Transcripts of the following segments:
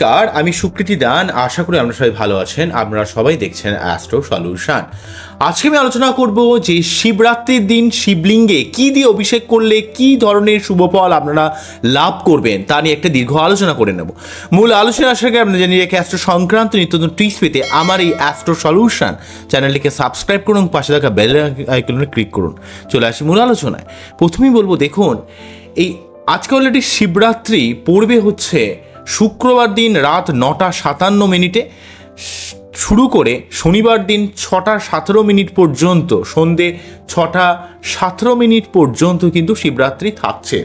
নমস্কার, আমি সুকৃতি দান। আশা করি আপনারা সবাই ভালো আছেন। আপনারা সবাই দেখছেন অ্যাস্ট্রো সলিউশন। আজকে আমি আলোচনা করব যে শিবরাত্রির দিন শিবলিঙ্গে কি দিয়ে অভিষেক করলে কি ধরনের শুভফল আপনারা লাভ করবেন তা নিয়ে একটা দীর্ঘ আলোচনা করে নেব। মূল আলোচনা আসার আগে আপনারা জানিয়ে রেখে অ্যাস্ট্রো সংক্রান্ত নিত্য নতুন টিপস পেতে আমার এই অ্যাস্ট্রো সলিউশন চ্যানেলটিকে সাবস্ক্রাইব করুন, পাশে থাকা বেল আইকনে ক্লিক করুন। চলে আসি মূল আলোচনায়। প্রথমেই বলবো, দেখুন, এই আজকে অলরেডি শিবরাত্রি পড়বে হচ্ছে শুক্রবার দিন রাত 9:57 শুরু করে শনিবার দিন 6:17 পর্যন্ত, সন্ধে 6:17 পর্যন্ত কিন্তু শিবরাত্রি থাকছে।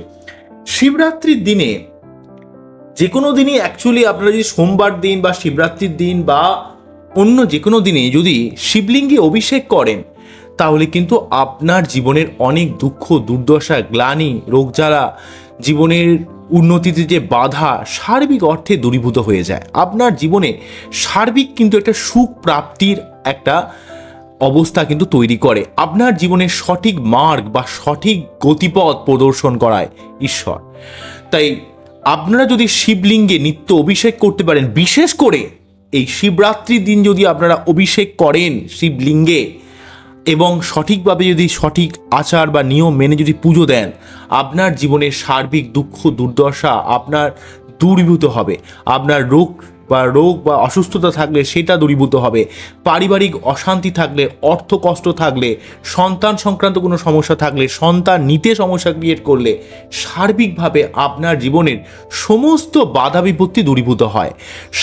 শিবরাত্রির দিনে যে কোনো দিনই অ্যাকচুয়ালি আপনারা যদি সোমবার দিন বা শিবরাত্রির দিন বা অন্য যে কোনো দিনে যদি শিবলিঙ্গে অভিষেক করেন তাহলে কিন্তু আপনার জীবনের অনেক দুঃখ, দুর্দশা, গ্লানি, রোগজ্বালা, জীবনের উন্নতিতে যে বাধা সার্বিক অর্থে দূরীভূত হয়ে যায়। আপনার জীবনে সার্বিক কিন্তু একটা সুখ প্রাপ্তির একটা অবস্থা কিন্তু তৈরি করে। আপনার জীবনের সঠিক মার্গ বা সঠিক গতিপথ প্রদর্শন করায় ঈশ্বর। তাই আপনারা যদি শিবলিঙ্গে নিত্য অভিষেক করতে পারেন, বিশেষ করে এই শিবরাত্রির দিন যদি আপনারা অভিষেক করেন শিবলিঙ্গে এবং সঠিকভাবে যদি সঠিক আচার বা নিয়ম মেনে যদি পুজো দেন, আপনার জীবনের সার্বিক দুঃখ দুর্দশা আপনার দূরীভূত হবে। আপনার রোগ বা অসুস্থতা থাকলে সেটা দূরীভূত হবে। পারিবারিক অশান্তি থাকলে, অর্থ কষ্ট থাকলে, সন্তান সংক্রান্ত কোনো সমস্যা থাকলে, সন্তান নিতে সমস্যা ক্রিয়েট করলে, সার্বিকভাবে আপনার জীবনের সমস্ত বাধা বিপত্তি দূরীভূত হয়।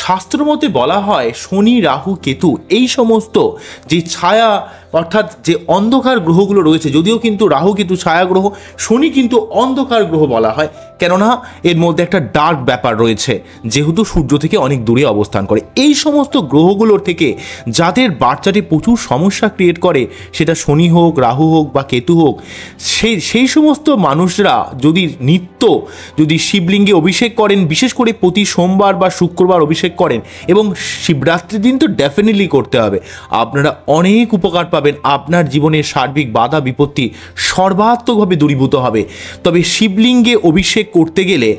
শাস্ত্রমতে বলা হয় শনি, রাহু, কেতু এই সমস্ত যে ছায়া অর্থাৎ যে অন্ধকার গ্রহগুলো রয়েছে, যদিও কিন্তু রাহু কিন্তু ছায়া গ্রহ, শনি কিন্তু অন্ধকার গ্রহ বলা হয়, কেননা এর মধ্যে একটা ডার্ক ব্যাপার রয়েছে, যেহেতু সূর্য থেকে অনেক দূরে অবস্থান করে। এই সমস্ত গ্রহগুলোর থেকে যাদের বাচ্চাটি প্রচুর সমস্যা ক্রিয়েট করে, সেটা শনি হোক, রাহু হোক বা কেতু হোক, সেই সমস্ত মানুষরা যদি শিবলিঙ্গে অভিষেক করেন, বিশেষ করে প্রতি সোমবার বা শুক্রবার অভিষেক করেন এবং শিবরাত্রির দিন তো ডেফিনেটলি করতে হবে, আপনারা অনেক উপকার পাবেন। আপনার জীবনের সার্বিক বাধা বিপত্তি সর্বাত্মকভাবে দূরীভূত হবে। তবে শিবলিঙ্গে অভিষেক করতে গেলে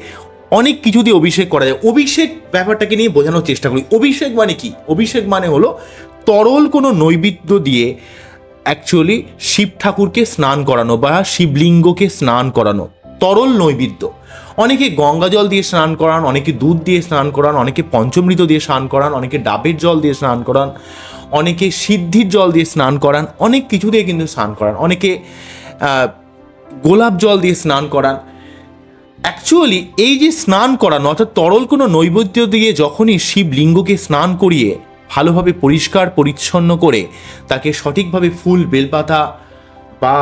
অনেক কিছু দিয়ে অভিষেক করা যায়। অভিষেক ব্যাপারটাকে নিয়ে বোঝানোর চেষ্টা করি। অভিষেক মানে কি? অভিষেক মানে হলো তরল কোনো নৈবেদ্য দিয়ে অ্যাকচুয়ালি শিব ঠাকুরকে স্নান করানো বা শিবলিঙ্গকে স্নান করানো, তরল নৈবেদ্য। অনেকে গঙ্গা জল দিয়ে স্নান করান, অনেকে দুধ দিয়ে স্নান করান, অনেকে পঞ্চমৃত দিয়ে স্নান করান, অনেকে ডাবের জল দিয়ে স্নান করান, অনেকে সিদ্ধির জল দিয়ে স্নান করান, অনেক কিছু দিয়ে কিন্তু স্নান করান, অনেকে গোলাপ জল দিয়ে স্নান করান। অ্যাকচুয়ালি এই যে স্নান করানো অর্থাৎ তরল কোনো নৈবেদ্য দিয়ে যখনই শিবলিঙ্গকে স্নান করিয়ে ভালোভাবে পরিষ্কার পরিচ্ছন্ন করে তাকে সঠিকভাবে ফুল, বেলপাতা বা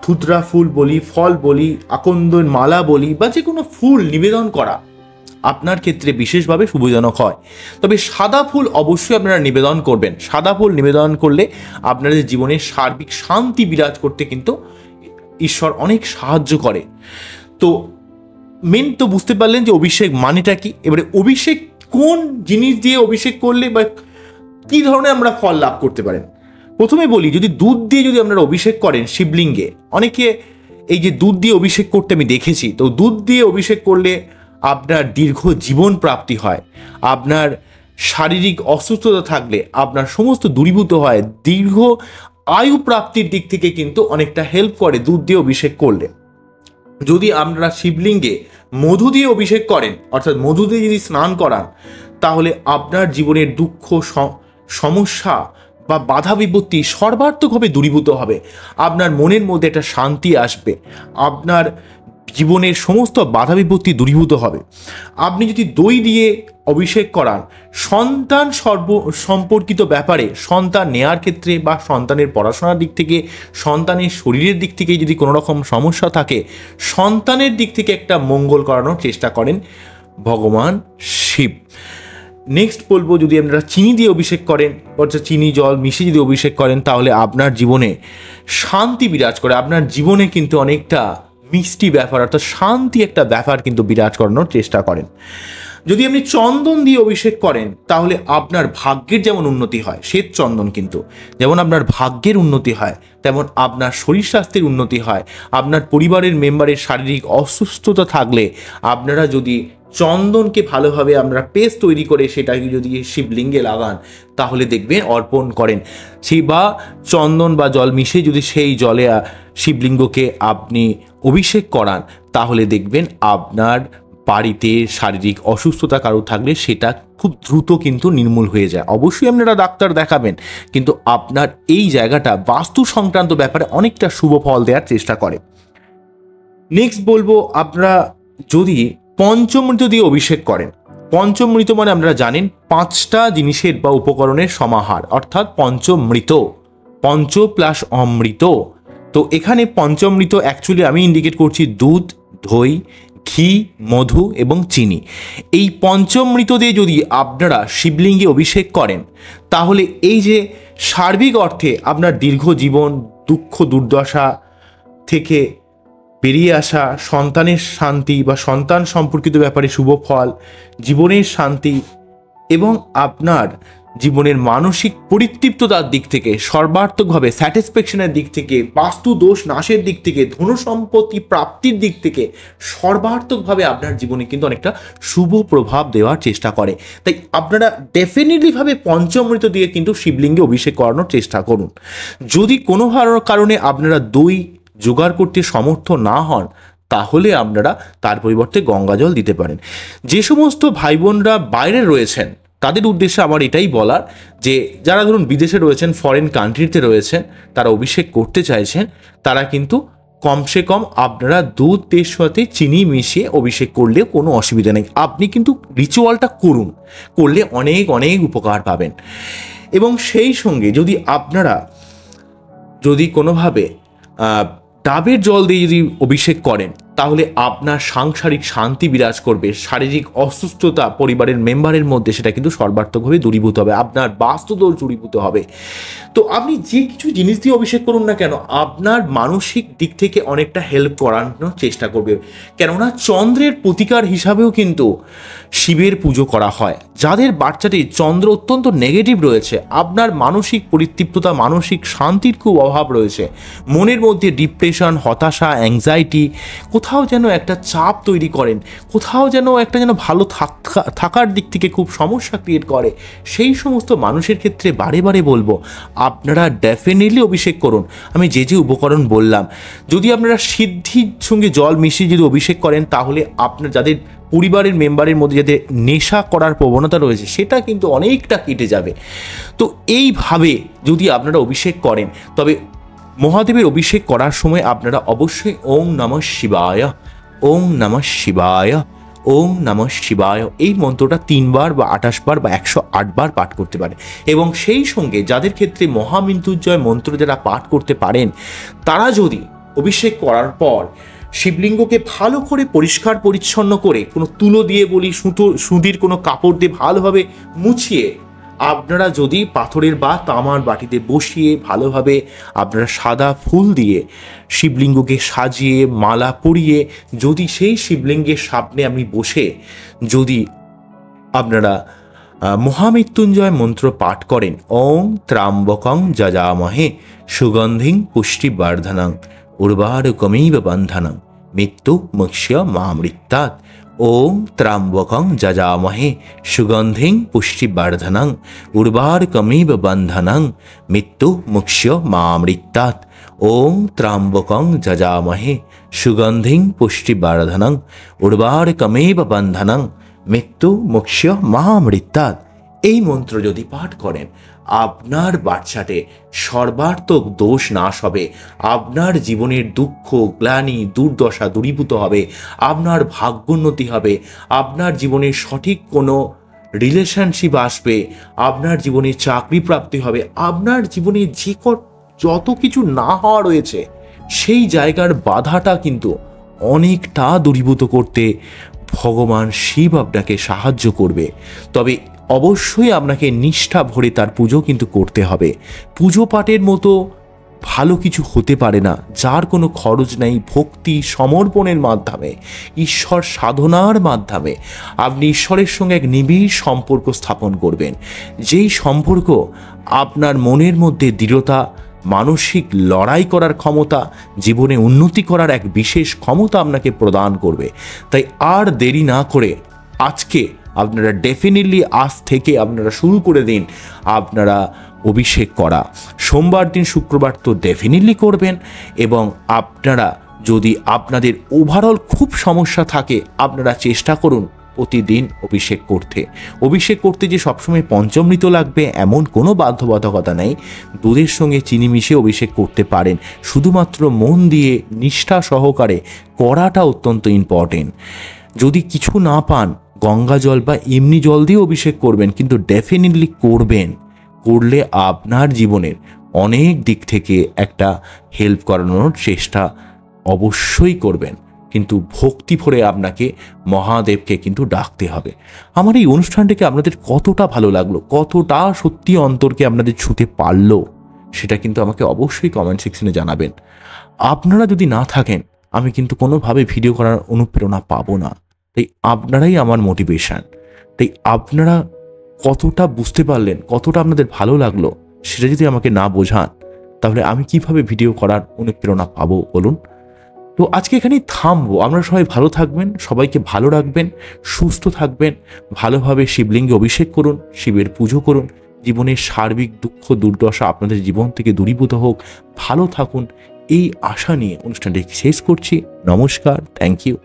ধুতরা ফুল বলি, ফল বলি, আকন্দের মালা বলি বা যে কোনো ফুল নিবেদন করা আপনার ক্ষেত্রে বিশেষভাবে শুভজনক হয়। তবে সাদা ফুল অবশ্যই আপনারা নিবেদন করবেন। সাদা ফুল নিবেদন করলে আপনাদের জীবনে সার্বিক শান্তি বিরাজ করতে কিন্তু ঈশ্বর অনেক সাহায্য করে। তো মেন তো বুঝতে পারলেন যে অভিষেক মানেটা কি। এবারে অভিষেক কোন জিনিস দিয়ে অভিষেক করলে বা কী ধরনের আমরা ফল লাভ করতে পারেন। প্রথমে বলি, যদি দুধ দিয়ে যদি আপনারা অভিষেক করেন শিবলিঙ্গে, অনেকে এই যে দুধ দিয়ে অভিষেক করতে আমি দেখেছি, তো দুধ দিয়ে অভিষেক করলে আপনার দীর্ঘ জীবন প্রাপ্তি হয়। আপনার শারীরিক অসুস্থতা থাকলে আপনার সমস্ত দূরীভূত হয়। দীর্ঘ আয়ু প্রাপ্তির দিক থেকে কিন্তু অনেকটা হেল্প করে দুধ দিয়ে অভিষেক করলে। যদি আপনারা শিবলিঙ্গে মধু দিয়ে অভিষেক করেন, অর্থাৎ মধু দিয়ে যদি স্নান করান, তাহলে আপনার জীবনের দুঃখ, সমস্যা বা বাধা বিপত্তি সর্বাত্মকভাবে দূরীভূত হবে। আপনার মনের মধ্যে একটা শান্তি আসবে, আপনার জীবনের সমস্ত বাধা বিপত্তি দূরীভূত হবে। আপনি যদি দই দিয়ে অভিষেক করান, সন্তান সম্পর্কিত ব্যাপারে, সন্তান নেয়ার ক্ষেত্রে বা সন্তানের পড়াশোনার দিক থেকে, সন্তানের শরীরের দিক থেকে যদি কোনো রকম সমস্যা থাকে, সন্তানের দিক থেকে একটা মঙ্গল করানোর চেষ্টা করেন ভগবান শিব। নেক্সট বলবো, যদি আপনারা চিনি দিয়ে অভিষেক করেন, অর্থাৎ চিনি জল মিশিয়ে যদি অভিষেক করেন, তাহলে আপনার জীবনে শান্তি বিরাজ করে। আপনার জীবনে কিন্তু অনেকটা মিষ্টি ব্যাপার অর্থাৎ শান্তি একটা ব্যাপার কিন্তু বিরাজ করানোর চেষ্টা করেন। যদি আপনি চন্দন দিয়ে অভিষেক করেন, তাহলে আপনার ভাগ্যের যেমন উন্নতি হয়, শ্বেত চন্দন কিন্তু যেমন আপনার ভাগ্যের উন্নতি হয়, তেমন আপনার শরীর স্বাস্থ্যের উন্নতি হয়। আপনার পরিবারের মেম্বারের শারীরিক অসুস্থতা থাকলে আপনারা যদি চন্দনকে ভালোভাবে আমরা পেস্ট তৈরি করে সেটাকে যদি শিবলিঙ্গে লাগান তাহলে দেখবেন, অর্পণ করেন সেই বা চন্দন বা জল মিশে যদি সেই জলে শিবলিঙ্গকে আপনি অভিষেক করান তাহলে দেখবেন আপনার বাড়িতে শারীরিক অসুস্থতা কারো থাকলে সেটা খুব দ্রুত কিন্তু নির্মূল হয়ে যায়। অবশ্যই আপনারা ডাক্তার দেখাবেন, কিন্তু আপনার এই জায়গাটা বাস্তু সংক্রান্ত ব্যাপারে অনেকটা শুভ ফল দেওয়ার চেষ্টা করে। নেক্সট বলবো, আপনারা যদি পঞ্চমৃত দিয়ে অভিষেক করেন, পঞ্চমৃত মানে আপনারা জানেন 5টা জিনিসের বা উপকরণের সমাহার, অর্থাৎ পঞ্চমৃত, পঞ্চ প্লাস অমৃত। তো এখানে পঞ্চমৃত অ্যাকচুয়ালি আমি ইন্ডিকেট করছি দুধ, দই, ঘি, মধু এবং চিনি। এই পঞ্চমৃত দিয়ে যদি আপনারা শিবলিঙ্গে অভিষেক করেন তাহলে এই যে সার্বিক অর্থে আপনার দীর্ঘ জীবন, দুঃখ দুর্দশা থেকে বেরিয়ে আসা, সন্তানের শান্তি বা সন্তান সম্পর্কিত ব্যাপারে শুভ ফল, জীবনের শান্তি এবং আপনার জীবনের মানসিক পরিতৃপ্ততার দিক থেকে, সর্বার্থকভাবে স্যাটিসফ্যাকশনের দিক থেকে, বাস্তু দোষ নাশের দিক থেকে, ধনসম্পত্তি প্রাপ্তির দিক থেকে সর্বার্থকভাবে আপনার জীবনে কিন্তু অনেকটা শুভ প্রভাব দেওয়ার চেষ্টা করে। তাই আপনারা ডেফিনেটলিভাবে পঞ্চমৃত দিয়ে কিন্তু শিবলিঙ্গে অভিষেক করানোর চেষ্টা করুন। যদি কোনো কারণে আপনারা দই জোগাড় করতে সমর্থ না হন তাহলে আপনারা তার পরিবর্তে গঙ্গাজল দিতে পারেন। যে সমস্ত ভাই বোনরা বাইরে রয়েছেন তাদের উদ্দেশ্যে আমার এটাই বলার যে যারা ধরুন বিদেশে রয়েছেন, ফরেন কান্ট্রিতে রয়েছেন, তারা অভিষেক করতে চাইছেন, তারা কিন্তু কমসে কম আপনারা দুধের সাথে চিনি মিশিয়ে অভিষেক করলেও কোনো অসুবিধা নেই। আপনি কিন্তু রিচুয়ালটা করুন, করলে অনেক অনেক উপকার পাবেন। এবং সেই সঙ্গে যদি আপনারা যদি কোনোভাবে ডাবের জল দিয়ে যদি অভিষেক করেন তাহলে আপনার সাংসারিক শান্তি বিরাজ করবে, শারীরিক অসুস্থতা পরিবারের মেম্বারের মধ্যে সেটা কিন্তু সর্বার্থকভাবে দূরীভূত হবে, আপনার বাস্তুদোষ দূরীভূত হবে। তো আপনি যে কিছু জিনিস দিয়ে অভিষেক করুন না কেন, আপনার মানসিক দিক থেকে অনেকটা হেল্প করানোর চেষ্টা করবে। কেননা চন্দ্রের প্রতিকার হিসাবেও কিন্তু শিবের পুজো করা হয়। যাদের বাচ্চাটি চন্দ্র অত্যন্ত নেগেটিভ রয়েছে, আপনার মানসিক পরিতৃপ্ততা, মানসিক শান্তির খুব অভাব রয়েছে, মনের মধ্যে ডিপ্রেশন, হতাশা, অ্যাংজাইটি, কোথাও যেন একটা চাপ তৈরি করেন, কোথাও যেন একটা ভালো থাকার দিক থেকে খুব সমস্যা ক্রিয়েট করে, সেই সমস্ত মানুষের ক্ষেত্রে বারে বারে বলবো আপনারা ডেফিনেটলি অভিষেক করুন। আমি যে যে উপকরণ বললাম, যদি আপনারা সিদ্ধির সঙ্গে জল মিশিয়ে যদি অভিষেক করেন তাহলে আপনার যাদের পরিবারের মেম্বারের মধ্যে যাদের নেশা করার প্রবণতা রয়েছে সেটা কিন্তু অনেকটা কেটে যাবে। তো এইভাবে যদি আপনারা অভিষেক করেন, তবে মহাদেবের অভিষেক করার সময় আপনারা অবশ্যই ওং নমঃ শিবায়, ওং নমঃ শিবায়, ওং নমঃ শিবায় এই মন্ত্রটা 3 বার বা 28 বার বা 108 বার পাঠ করতে পারেন। এবং সেই সঙ্গে যাদের ক্ষেত্রে মহামৃত্যুঞ্জয় মন্ত্র যারা পাঠ করতে পারেন তারা যদি অভিষেক করার পর শিবলিঙ্গকে ভালো করে পরিষ্কার পরিচ্ছন্ন করে কোনো তুলো দিয়ে বলি, সুতির কোনো কাপড় দিয়ে ভালোভাবে মুছিয়ে আপনারা যদি পাথরের বা তামার বাটিতে বসিয়ে ভালোভাবে আপনারা সাদা ফুল দিয়ে শিবলিঙ্গকে সাজিয়ে মালা পরিয়ে যদি সেই শিবলিঙ্গের সামনে আপনি বসে যদি আপনারা মহামৃত্যুঞ্জয় মন্ত্র পাঠ করেন, ওং ত্রাম্বকং যজামহে সুগন্ধিং পুষ্টিবর্ধনং উর্বারুকমিব বন্ধনং মৃত্যু মুক্ষ্য মামৃত্যাৎ। ওং ত্রাম্বকং যজামহে সুগন্ধিং পুষ্টিবর্ধনং উর্বারুকমিব বন্ধনং মৃত্যু মুক্ষ্য মামৃত্যাৎ। ওং ত্রাম্বকং যজামহে সুগন্ধিং পুষ্টিবর্ধনং উর্বারুকমিব বন্ধনং মৃত্যু মুক্ষ্য মামৃত্যাৎ। এই মন্ত্র যদি পাঠ করেন আপনার বাচ্চাতে সর্বার্থক দোষ নাশ হবে, আপনার জীবনের দুঃখ, গ্লানি, দুর্দশা দূরীভূত হবে, আপনার ভাগ্যোন্নতি হবে, আপনার জীবনের সঠিক কোনো রিলেশনশিপ আসবে, আপনার জীবনে চাকরি প্রাপ্তি হবে, আপনার জীবনে যে যত কিছু না হওয়া রয়েছে সেই জায়গার বাধাটা কিন্তু অনেকটা দূরীভূত করতে ভগবান শিব আপনাকে সাহায্য করবে। তবে অবশ্যই আপনাকে নিষ্ঠা ভরে তার পুজো কিন্তু করতে হবে। পুজো পাঠের মতো ভালো কিছু হতে পারে না যার কোনো খরচ নেই। ভক্তি সমর্পণের মাধ্যমে, ঈশ্বর সাধনার মাধ্যমে আপনি ঈশ্বরের সঙ্গে এক নিবিড় সম্পর্ক স্থাপন করবেন, যেই সম্পর্ক আপনার মনের মধ্যে দৃঢ়তা, মানসিক লড়াই করার ক্ষমতা, জীবনে উন্নতি করার এক বিশেষ ক্ষমতা আপনাকে প্রদান করবে। তাই আর দেরি না করে আজকে আপনারা ডেফিনেটলি আজ থেকে আপনারা শুরু করে দিন আপনারা অভিষেক করা। সোমবার দিন, শুক্রবার তো ডেফিনেটলি করবেন। এবং আপনারা যদি আপনাদের ওভারঅল খুব সমস্যা থাকে, আপনারা চেষ্টা করুন প্রতিদিন অভিষেক করতে। অভিষেক করতে যে সবসময় পঞ্চামৃত লাগবে এমন কোনো বাধ্যবাধকতা নেই। দুধের সঙ্গে চিনি মিশিয়ে অভিষেক করতে পারেন। শুধুমাত্র মন দিয়ে নিষ্ঠা সহকারে করাটা অত্যন্ত ইম্পর্টেন্ট। যদি কিছু না পান, গঙ্গা জল বা এমনি জল দিয়ে অভিষেক করবেন, কিন্তু ডেফিনেটলি করবেন। করলে আপনার জীবনের অনেক দিক থেকে একটা হেল্প করানোর চেষ্টা অবশ্যই করবেন। কিন্তু ভক্তি ভরে আপনাকে মহাদেবকে কিন্তু ডাকতে হবে। আমার এই অনুষ্ঠানটিকে আপনাদের কতটা ভালো লাগলো, কতটা সত্যি অন্তরকে আপনাদের ছুঁতে পারলো, সেটা কিন্তু আমাকে অবশ্যই কমেন্ট সেকশনে জানাবেন। আপনারা যদি না থাকেন, আমি কিন্তু কোনোভাবে ভিডিও করার অনুপ্রেরণা পাবো না। তাই আপনারাই আমার মোটিভেশান। তাই আপনারা কতটা বুঝতে পারলেন, কতটা আপনাদের ভালো লাগলো, সেটা যদি আমাকে না বোঝান, তাহলে আমি কিভাবে ভিডিও করার অনুপ্রেরণা পাবো বলুন? তো আজকে এখানেই থামবো। আপনারা সবাই ভালো থাকবেন, সবাইকে ভালো রাখবেন, সুস্থ থাকবেন, ভালোভাবে শিবলিঙ্গে অভিষেক করুন, শিবের পুজো করুন। জীবনের সার্বিক দুঃখ দুর্দশা আপনাদের জীবন থেকে দূরীভূত হোক। ভালো থাকুন, এই আশা নিয়ে অনুষ্ঠানটি শেষ করছি। নমস্কার, থ্যাংক ইউ।